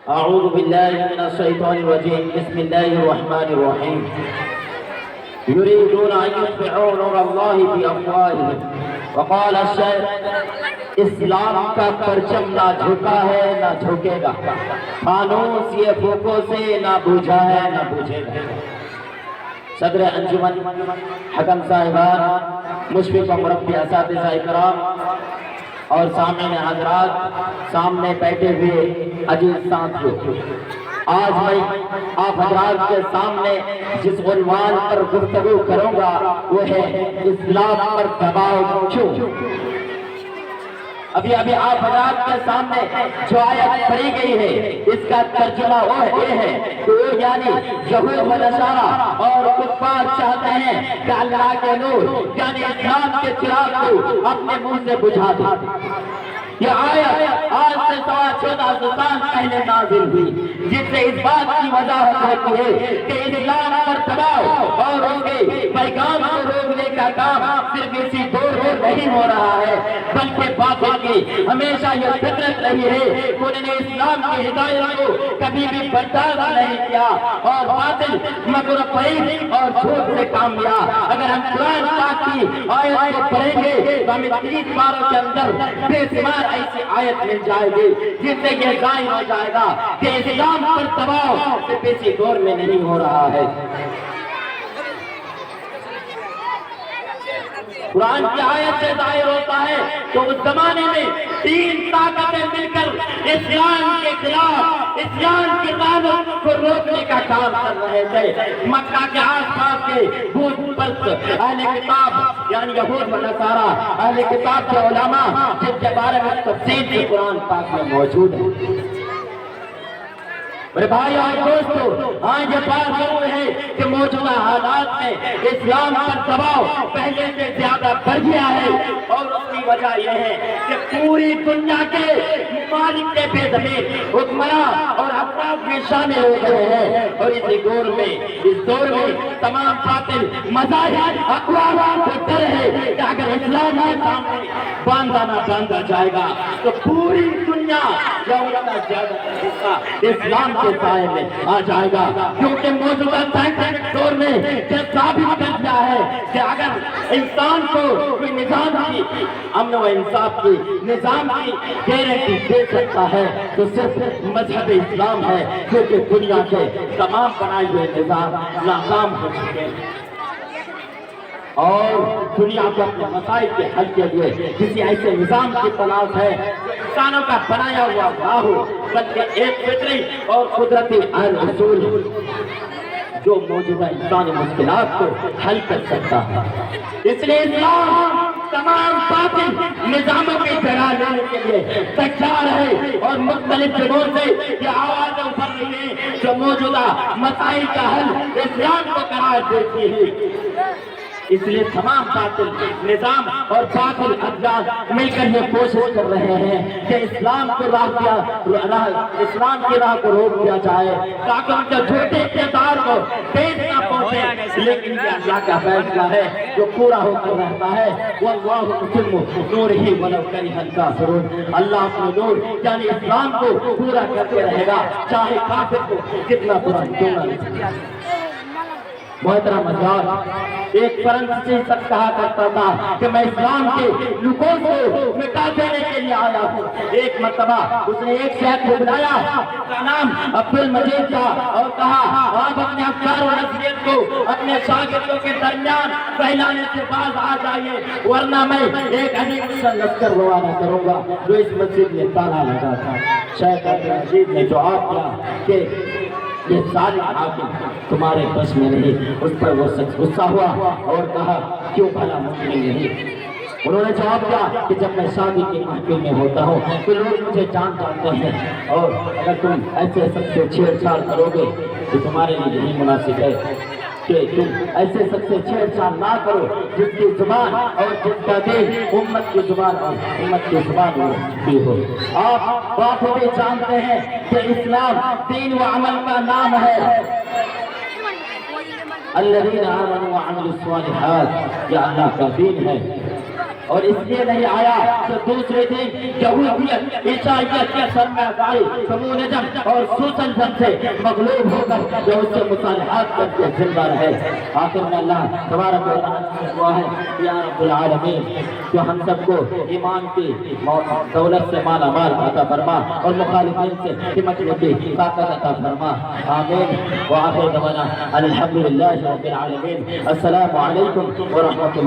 أعوذ بالله من الشيطان الرجيم بسم الله الرحمن الرحيم يريدون أن يطفئوا نور الله بأفواههم وقال الشيخ اسلام کا پرچم نہ جھکا ہے نہ جھکے گا، فانوس یہ پھوکوں سے نہ بجھا ہے نہ بجھے گا۔ صدر انجمن حکم صاحبان، مشفق و مربی اساتذہ اکرام اور سامعین حضرات، سامنے بیٹھے ہوئے عزیز ساتھیوں، آج میں آپ حضرات کے سامنے جس عنوان پر گفتگو کروں گا وہ ہے اسلام پر دباؤ کیوں۔ ابھی آپ حضرات کے سامنے جو آیت پڑھی گئی ہے اس کا ترجمہ وہ یہ ہے کہ وہ یعنی یہود و نصارہ اور کفار چاہتے ہیں کہ اللہ کے نور یعنی اسلام کے چراغ کو اپنے منہ سے بجھا دیں۔ یہ آیت آج سے 1400 سال پہلے نازل ہوئی، جس سے اس بات کی وضاحت ہوتی ہے کہ اسلام پر دباؤ اور اس کے پیغام کو روکنے کا کام صرف اسی دور میں نہیں ہو رہا ہے، بلکہ باطل کی ہمیشہ یہ فطرت رہی ہے کہ انہوں نے اسلام کی ہدایت کو کبھی بھی برداشت نہیں کیا اور باطل مگر فریب اور جھوٹ سے کام لیا۔ اگر ہم قرآن پاک کی آیت کو پڑھیں گے تو ہمیں 30 پاروں کے اندر بے شمار ایسی آیت مل جائے گی جس سے یہ ظاہر ہو جائے گا کہ اسلام پر دباؤ صرف اسی دور میں نہیں ہو رہا ہے۔ قرآن کی آیت سے ظاہر ہوتا ہے تو اس زمانے میں 3 طاقتیں مل کر اسلام کے خلاف اسلام کی دعوت کو روکنے کا کام کر رہے تھے۔ مکہ کے آس پاس کے بت پرست اہل کتاب یعنی یہود و نصارہ اہل کتاب کے علماء جن کے بارے میں تفصیل سے قرآن پاک میں موجود ہے۔ میرے بھائی اور دوستو، آج یہ بات ضرور ہے کہ موجودہ حالات میں اسلام پر دباؤ پہلے سے زیادہ بڑھ گیا ہے اور اس کی وجہ یہ ہے کہ پوری دنیا کے ممالک کے بے زمین حکمراں اور افراد بھی شامل ہو گئے ہیں اور اس دور میں تمام باطل مذاہب اقوام کو ڈر ہے کہ اگر اسلام کے سامنے باندھا جائے گا تو پوری دنیا یا ان کا زیادہ حصہ اسلام کے سائے میں آ جائے گا، کیونکہ موجودہ سائنٹفک دور میں یہ ثابت کر دیا ہے کہ اگر انسان کو کوئی نظام کی امن و انصاف کی نظام کی گارنٹی دے سکتا ہے تو صرف مذہب اسلام ہے، کیونکہ دنیا کے تمام بنائے ہوئے نظام ناکام ہو چکے ہیں اور دنیا کو اپنے مسائل کے حل کے لیے کسی ایسے نظام کی تلاش ہے جو انسانوں کا بنایا ہوا نہ ہو بلکہ ایک فطری اور قدرتی اصول جو موجودہ انسانی مشکلات کو حل کر سکتا ہے۔ اس لیے اسلام تمام باطل نظاموں کی جگہ لینے کے لیے تیار ہے اور مختلف جگہوں سے یہ آوازیں اٹھ رہی ہیں جو موجودہ مسائل کا حل اسلام کو قرار دیتی ہے۔ اس لیے تمام باطل نظام اور باطل اجزاء مل کر یہ کوشش کر رہے ہیں کہ اسلام کی راہ کو روک دیا جائے تاکہ ان کے جھوٹے اقتدار کو ٹھیس نہ پہنچے، لیکن یہ اللہ کا فیصلہ ہے جو پورا ہو کر رہتا ہے۔ واللہ متم نورہ ولو کرہ الکافرون، اللہ اپنے نور یعنی اسلام کو پورا کرتے رہے گا چاہے کافر کو کتنا برا کیوں نہ لگے۔ محترم حضرات، ایک فرانسیسی شخص کہا کرتا تھا کہ میں اسلام کے لوگوں کو مٹا دینے کے لیے آیا ہوں۔ ایک مرتبہ اس نے ایک شیخ کو بلایا جس کا نام عبد المجید تھا اور کہا آپ اپنے افکار و نظریات کو اپنے شاگردوں کے درمیان پھیلانے سے باز آ جائیے ورنہ میں ایک عظیم لشکر روانہ کروں گا۔ جو اس مسجد میں تالا لگا تھا، شیخ عبد المجید نے جواب دیا کہ یہ ظالم حاکم تمہارے بس میں نہیں۔ اس پر وہ شخص غصہ ہوا اور کہا کیوں بھلا ممکن نہیں؟ انہوں نے جواب دیا کہ جب میں شادی کے محفل میں ہوتا ہوں تو لوگ مجھے جانتے ہیں اور اگر تم ایسے سب سے چھیڑ چھاڑ کرو گے تو تمہارے لیے یہی مناسب ہے کہ تم ایسے سب سے چھیڑ چھاڑ نہ کرو جس کی زبان اور جس کا دل امت کی زبان اور امت کی زبان بھی ہو۔ آپ بخوبی جانتے ہیں کہ اسلام دین و عمل کا نام ہے۔ الذین آمنوا وعملوا الصالحات، یہ اللہ کا دین ہے اور اس لیے نہیں آیا کہ دوسرے دن یہودیت عیسائیت کے سرمایہ کمیونزم اور سوشلزم سے مغلوب ہو کر جو اس سے مصالحات کر کے زندہ رہے. آخر میں اللہ تبارک و تعالیٰ سے دعا ہے یا رب العالمین جو ہم سب کو ایمان کی دولت سے مالا مال عطا فرما اور مخالفین سے نمٹنے کی طاقت عطا فرما. آمین. وآخر دعوانا الحمدللہ رب العالمین. السلام علیکم ورحمۃ اللہ.